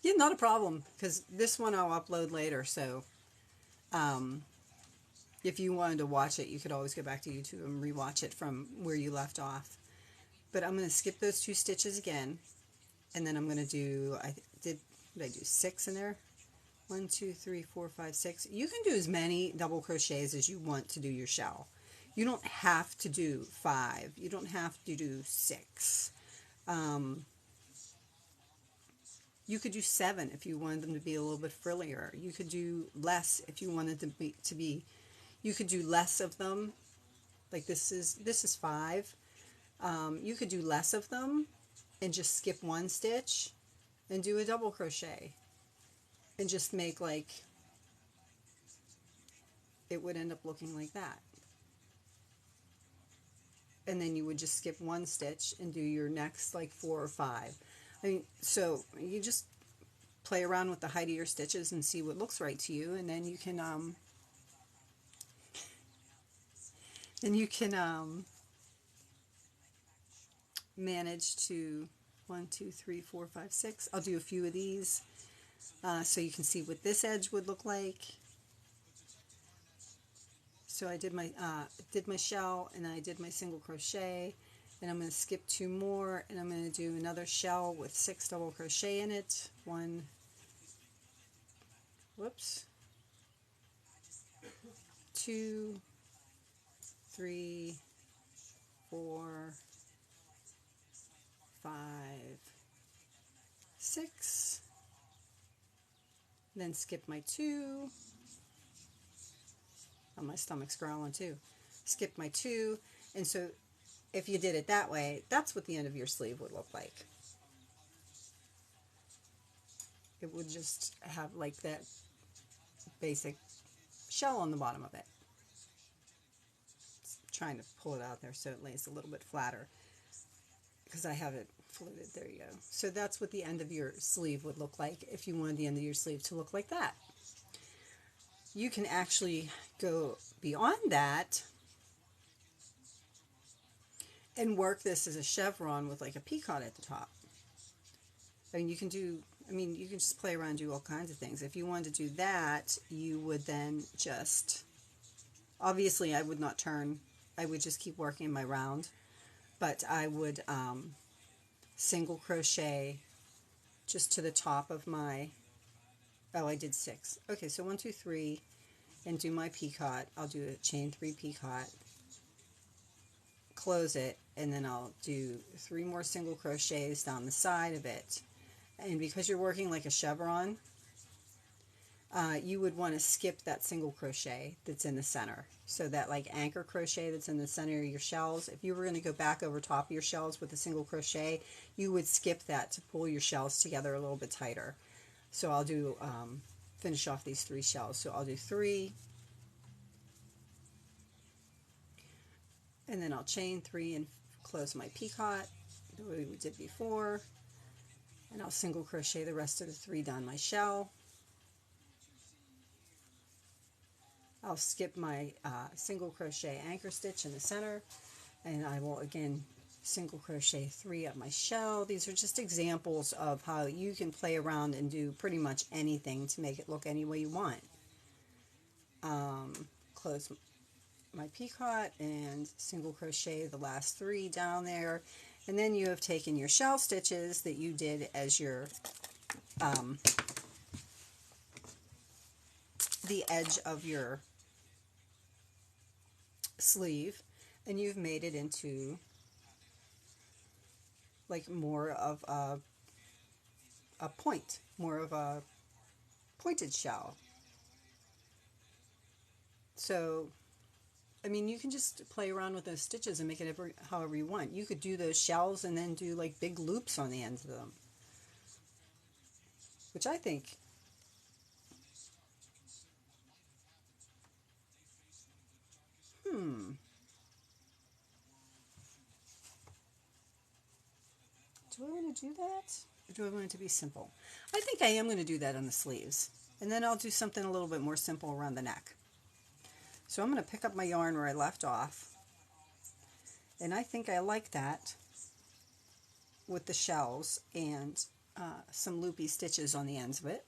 Yeah, not a problem, because this one I'll upload later, so if you wanted to watch it, you could always go back to YouTube and rewatch it from where you left off. But I'm going to skip those 2 stitches again, and then I'm going to do, did I do 6 in there? 1, 2, 3, 4, 5, 6. You can do as many double crochets as you want to do your shell. You don't have to do 5. You don't have to do 6. You could do 7 if you wanted them to be a little bit frillier. You could do less if you wanted them to be. You could do less of them. Like this is 5. You could do less of them and just skip 1 stitch and do a double crochet and just make like, it would end up looking like that. And then you would just skip 1 stitch and do your next like 4 or 5. I mean, so you just play around with the height of your stitches and see what looks right to you, and then you can manage to 1, 2, 3, 4, 5, 6. I'll do a few of these so you can see what this edge would look like. So I did my shell, and then I did my single crochet, and I'm going to skip 2 more, and I'm going to do another shell with 6 double crochet in it. 1, whoops, 2, 3, 4, 5, 6, then skip my 2. Oh, my stomach's growling too. Skip my 2, and so if you did it that way, that's what the end of your sleeve would look like. It would just have like that basic shell on the bottom of it. Just trying to pull it out there so it lays a little bit flatter because I have it fluted. There you go. So that's what the end of your sleeve would look like if you wanted the end of your sleeve to look like that. You can actually go beyond that and work this as a chevron with like a picot at the top. I mean, you can just play around and do all kinds of things. If you wanted to do that, you would then just, obviously I would not turn I would just keep working my round, but I would single crochet just to the top of my, oh, I did 6. Okay, so 1, 2, 3, and do my picot. I'll do a chain 3 picot, close it, and then I'll do 3 more single crochets down the side of it. And because you're working like a chevron, you would want to skip that single crochet that's in the center. So that like anchor crochet that's in the center of your shells, if you were going to go back over top of your shells with a single crochet, you would skip that to pull your shells together a little bit tighter. So I'll do, finish off these 3 shells. So I'll do 3, and then I'll chain 3 and close my picot the way we did before, and I'll single crochet the rest of the 3 down my shell. I'll skip my single crochet anchor stitch in the center, and I will again single crochet 3 up my shell. These are just examples of how you can play around and do pretty much anything to make it look any way you want. Close my picot and single crochet the last 3 down there, and then you have taken your shell stitches that you did as your the edge of your sleeve, and you've made it into like more of a point, more of a pointed shell. So I mean, you can just play around with those stitches and make it however you want. You could do those shells and then do like big loops on the ends of them, which I think do I want to do that? Or do I want it to be simple? I think I am going to do that on the sleeves. And then I'll do something a little bit more simple around the neck. So I'm going to pick up my yarn where I left off. And I think I like that with the shells and some loopy stitches on the ends of it.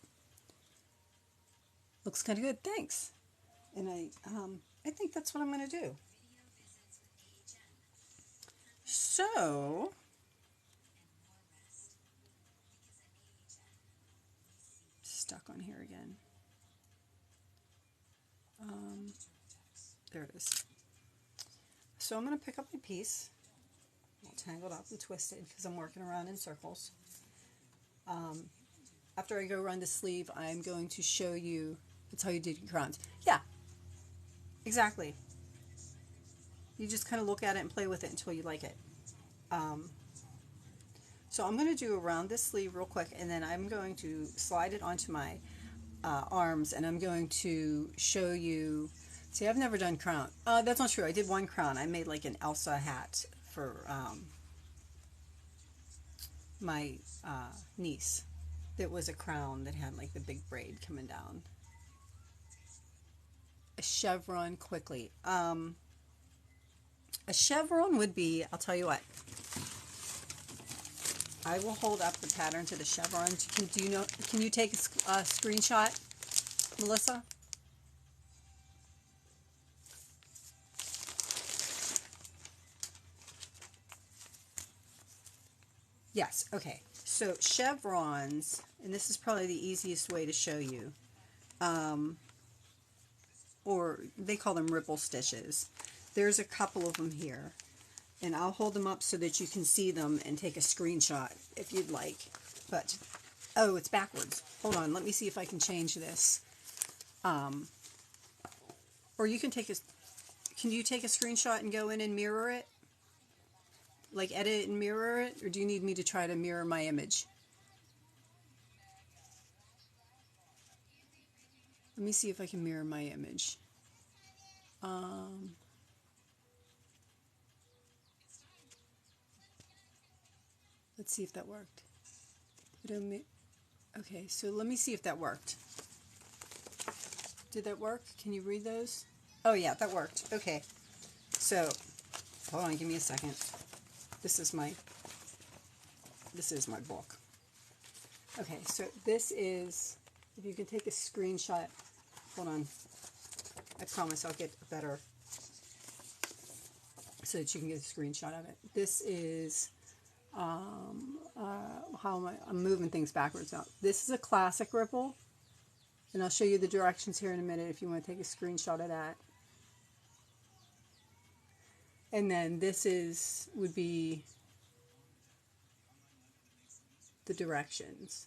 Looks kind of good, thanks. And I think that's what I'm going to do. So stuck on here again. There it is. So I'm going to pick up my piece, all tangled up and twisted because I'm working around in circles. After I go around the sleeve, I'm going to show you, that's how you do crowns. Yeah, exactly. You just kind of look at it and play with it until you like it. So I'm going to do around this sleeve real quick, and then I'm going to slide it onto my arms, and I'm going to show you. See, I've never done crown. That's not true. I did one crown. I made like an Elsa hat for my niece. That was a crown that had like the big braid coming down. A chevron quickly. A chevron would be, I'll tell you what. I will hold up the pattern to the chevron. Can you take a screenshot, Melissa? Yes, okay. So chevrons, and this is probably the easiest way to show you, or they call them ripple stitches. There's a couple of them here, and I'll hold them up so that you can see them and take a screenshot if you'd like. But, oh, it's backwards. Hold on, let me see if I can change this. Or you can can you take a screenshot and go in and mirror it? Like edit and mirror it? Or do you need me to try to mirror my image? Let me see if I can mirror my image. Let's see if that worked. Okay, so let me see if that worked. Did that work? Can you read those? Oh yeah, that worked. Okay. So, hold on, give me a second. This is my book. Okay, so this is, if you can take a screenshot, hold on. I promise I'll get a better. so that you can get a screenshot of it. This is I'm moving things backwards now. This is a classic ripple, and I'll show you the directions here in a minute if you want to take a screenshot of that. And then this would be the directions.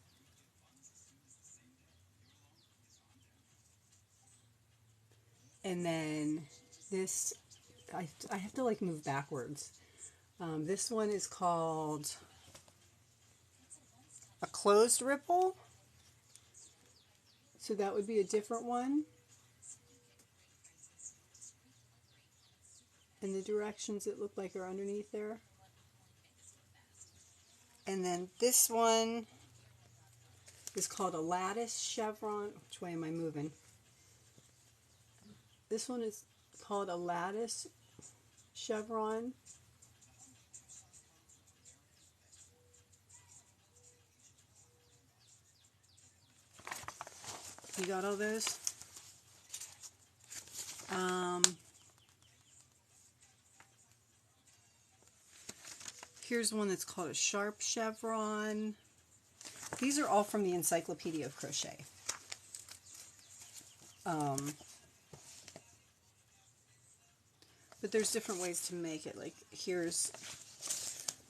And then this, I have to like move backwards. This one is called a closed ripple. So that would be a different one. And the directions it look like are underneath there. And then this one is called a lattice chevron. Which way am I moving? This one is called a lattice chevron. You got all those? Here's one that's called a sharp chevron. These are all from the Encyclopedia of Crochet. But there's different ways to make it. Like here's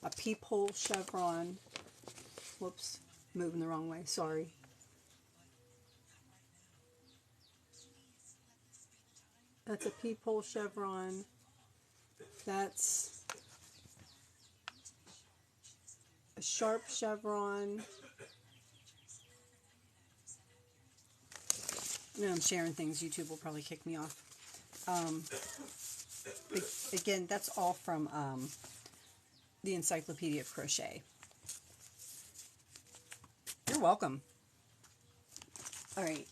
a peephole chevron. Whoops, moving the wrong way, sorry. That's a peephole chevron. That's a sharp chevron. Now I'm sharing things, YouTube will probably kick me off. Again, that's all from the Encyclopedia of Crochet. You're welcome. All right,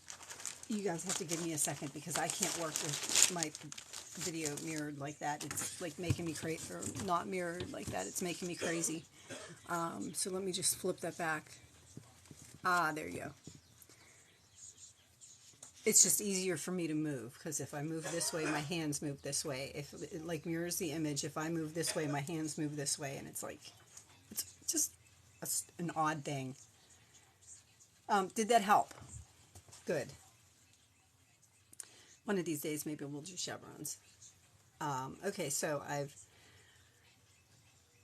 you guys have to give me a second because I can't work with my video mirrored like that. It's like making me crazy, or not mirrored like that. It's making me crazy. So let me just flip that back. There you go. It's just easier for me to move because if I move this way, my hands move this way. If it like mirrors the image, if I move this way, my hands move this way, and it's like, it's just an odd thing. Did that help? Good. One of these days, maybe we'll do chevrons. Okay, so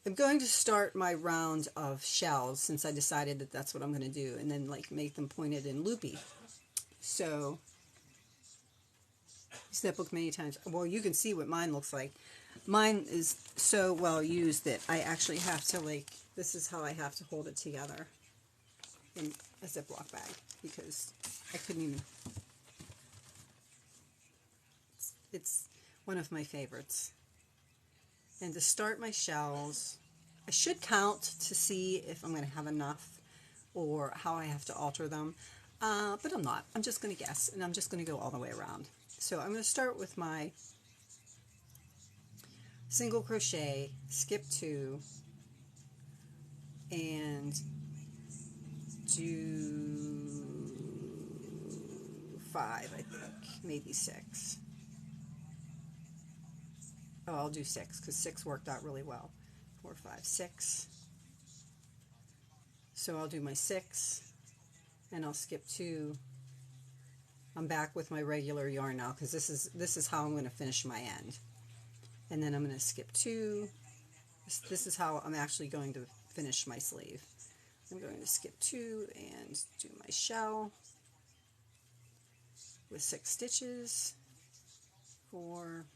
I'm going to start my round of shells since I decided that that's what I'm going to do, and then like make them pointed and loopy. So, used that book many times. Well, you can see what mine looks like. Mine is so well used that I actually have to like, this is how I have to hold it together in a Ziploc bag because I couldn't even, it's one of my favorites. And to start my shells, I should count to see if I'm going to have enough or how I have to alter them. But I'm not. I'm just going to guess, and I'm just going to go all the way around. So I'm going to start with my single crochet, skip 2, and do 5, I think, maybe 6. Oh, I'll do 6 because 6 worked out really well. 4, 5, 6. So I'll do my 6. And I'll skip 2. I'm back with my regular yarn now because this is how I'm going to finish my end. And then I'm going to skip 2. This is how I'm actually going to finish my sleeve. I'm going to skip 2 and do my shell with 6 stitches. 4.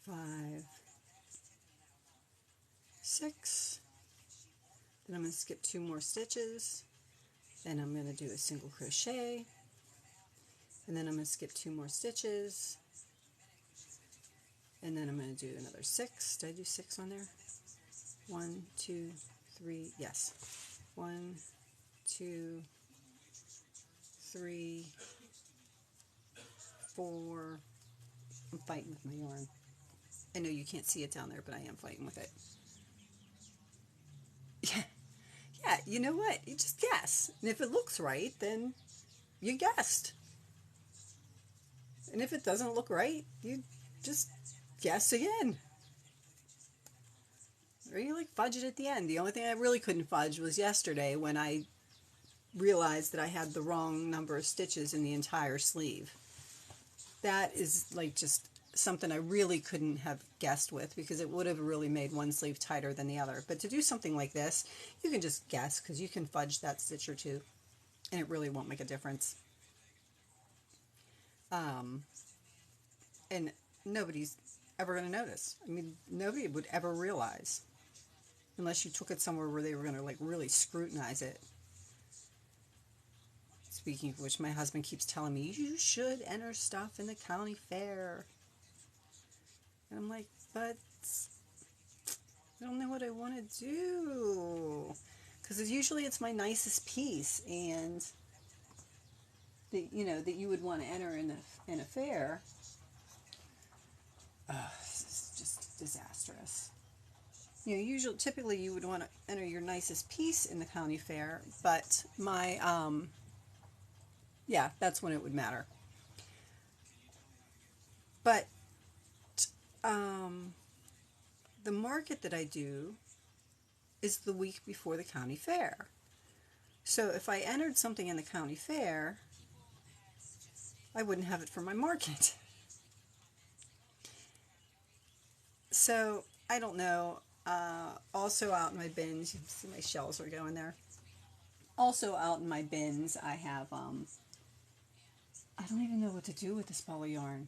5, 6, then I'm going to skip 2 more stitches, then I'm going to do a single crochet, and then I'm going to skip 2 more stitches, and then I'm going to do another 6. Did I do 6 on there? 1, 2, 3, yes. 1, 2, 3, 4. I'm fighting with my yarn. I know you can't see it down there, but I am fighting with it. Yeah, yeah, you know what? You just guess. And if it looks right, then you guessed. And if it doesn't look right, you just guess again. Or you like fudge it at the end. The only thing I really couldn't fudge was yesterday when I realized that I had the wrong number of stitches in the entire sleeve. That is like just something I really couldn't have guessed with, because it would have really made one sleeve tighter than the other. But to do something like this, you can just guess, because you can fudge that stitch or two and it really won't make a difference. And nobody's ever going to notice. I mean, nobody would ever realize unless you took it somewhere where they were going to like really scrutinize it. Speaking of which, my husband keeps telling me, you should enter stuff in the county fair. And I'm like, but I don't know what I want to do. Because usually it's my nicest piece, and that, you know, that you would want to enter in a fair. This is just disastrous. You know, typically you would want to enter your nicest piece in the county fair, but my yeah, that's when it would matter. But the market that I do is the week before the county fair. So if I entered something in the county fair, I wouldn't have it for my market. So I don't know. Also out in my bins, you can see my shells are going there. Also out in my bins, I have, I don't even know what to do with this ball of yarn.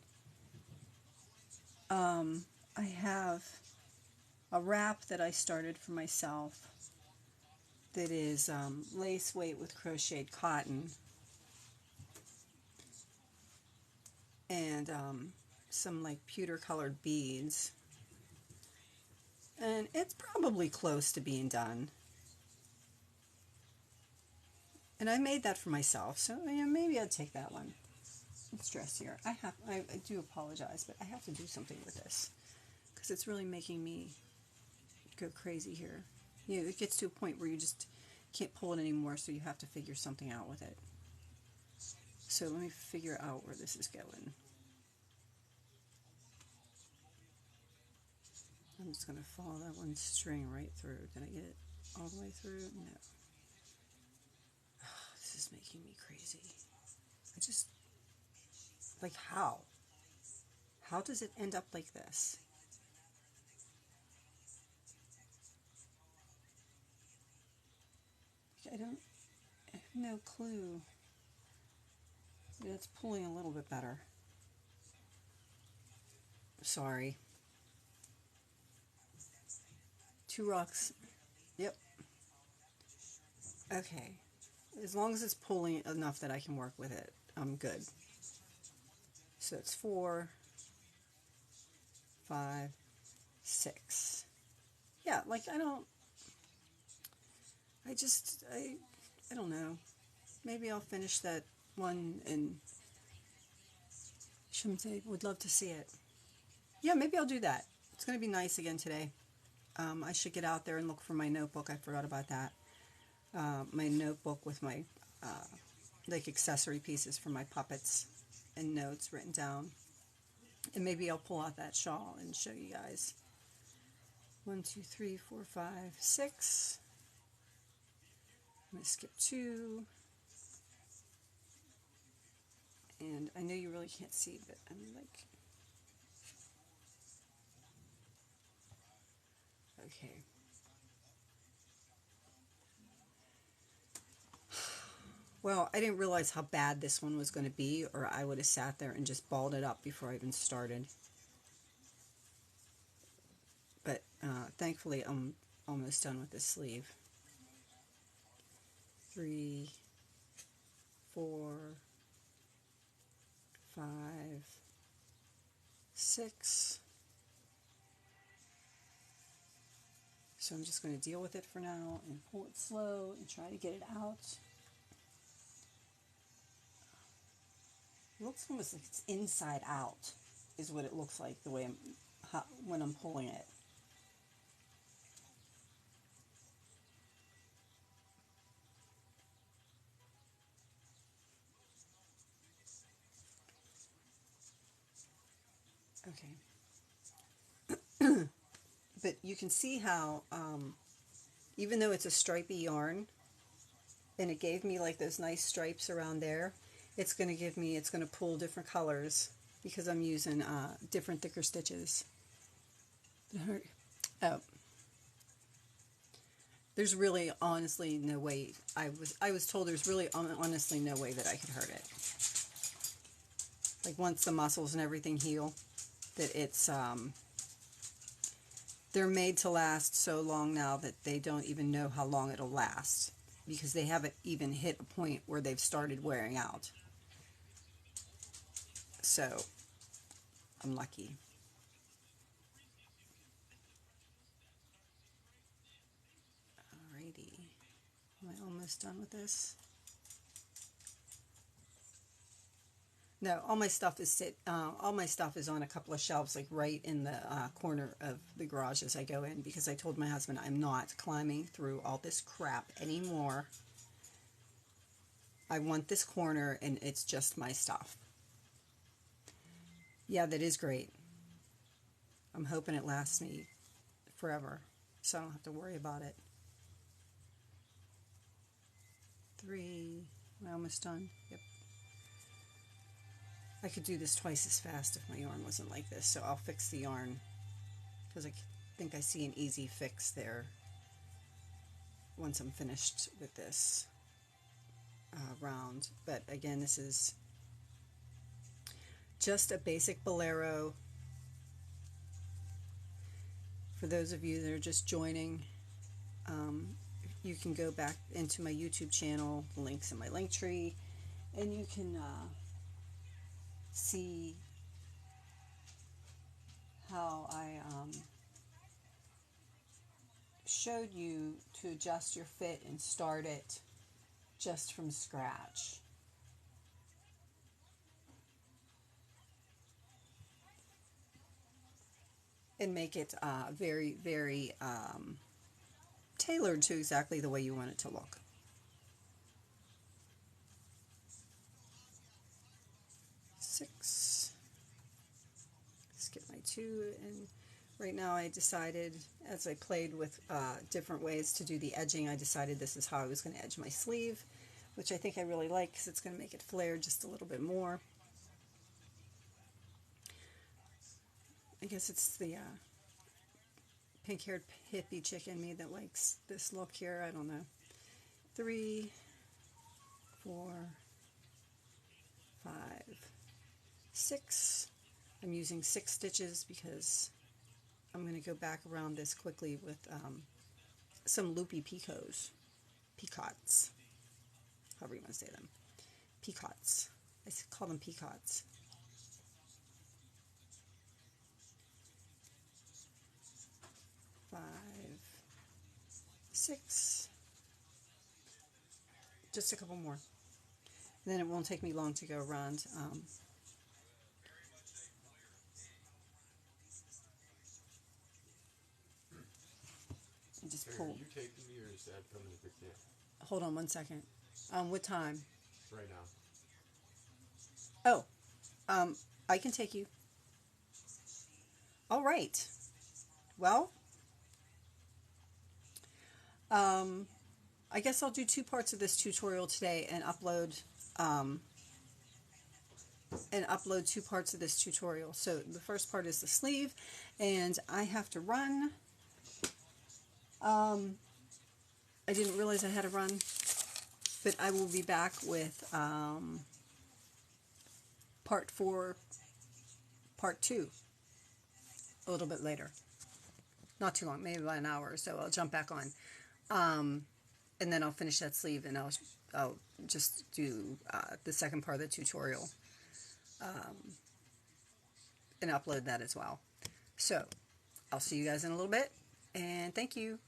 I have a wrap that I started for myself that is lace weight with crocheted cotton, and some like pewter colored beads, and it's probably close to being done. And I made that for myself, so yeah, maybe I'd take that one. It's dressier. I do apologize, but I have to do something with this because it's really making me go crazy here. You know, it gets to a point where you just can't pull it anymore, so you have to figure something out with it. So let me figure out where this is going. I'm just going to follow that one string right through. Did I get it all the way through? No. Oh, this is making me crazy. I just, like, how? How does it end up like this? I have no clue. It's pulling a little bit better. Sorry. 2 rocks. Yep. Okay. As long as it's pulling enough that I can work with it, I'm good. So it's 4, 5, 6. Yeah, like I don't know. Maybe I'll finish that one and Shimte would love to see it. Yeah, maybe I'll do that. It's going to be nice again today. I should get out there and look for my notebook. I forgot about that. My notebook with my like accessory pieces for my puppets and notes written down. And maybe I'll pull out that shawl and show you guys. 1, 2, 3, 4, 5, 6. I'm going to skip 2. And I know you really can't see, but I'm like, okay. Well, I didn't realize how bad this one was going to be, or I would have sat there and just balled it up before I even started. But thankfully, I'm almost done with this sleeve. 3, 4, 5, 6. So I'm just going to deal with it for now and pull it slow and try to get it out. It looks almost like it's inside out is what it looks like the way when I'm pulling it. Okay. But you can see how, even though it's a stripy yarn, and it gave me like those nice stripes around there, it's going to give me, it's going to pull different colors because I'm using different thicker stitches. Oh. There's really honestly no way, I was told there's really honestly no way that I could hurt it. Like once the muscles and everything heal, that it's, they're made to last so long now that they don't even know how long it'll last because they haven't even hit a point where they've started wearing out. So, I'm lucky. Alrighty. Am I almost done with this? No, all my stuff is all my stuff is on a couple of shelves, like right in the corner of the garage as I go in, because I told my husband I'm not climbing through all this crap anymore. I want this corner, and it's just my stuff. Yeah, that is great. I'm hoping it lasts me forever, so I don't have to worry about it. 3. Am I almost done? Yep. I could do this twice as fast if my yarn wasn't like this, so I'll fix the yarn because I think I see an easy fix there once I'm finished with this round. But again, this is just a basic bolero. For those of you that are just joining, you can go back into my YouTube channel, the link's in my link tree, and you can see how I showed you to adjust your fit and start it just from scratch. And make it very, very tailored to exactly the way you want it to look. Six. Skip my 2, and right now I decided, as I played with different ways to do the edging, I decided this is how I was going to edge my sleeve, which I think I really like because it's going to make it flare just a little bit more. I guess it's the pink-haired hippie chick in me that likes this look here. I don't know. 3, 4, 5, 6. I'm using 6 stitches because I'm going to go back around this quickly with some loopy picots, however you want to say them. Picots. I call them picots. 5, 6. Just a couple more. And then it won't take me long to go around. And just pull. Are you taking me, or is Dad coming to pick you up? Hold on one second. What time? Right now. Oh, I can take you. All right. Well, I guess I'll do 2 parts of this tutorial today and upload 2 parts of this tutorial. So the first part is the sleeve, and I have to run. I didn't realize I had to run, but I will be back with part 4, part 2 a little bit later. Not too long, maybe about an hour or so. I'll jump back on. And then I'll finish that sleeve, and I'll just do the second part of the tutorial and upload that as well. So I'll see you guys in a little bit, and thank you.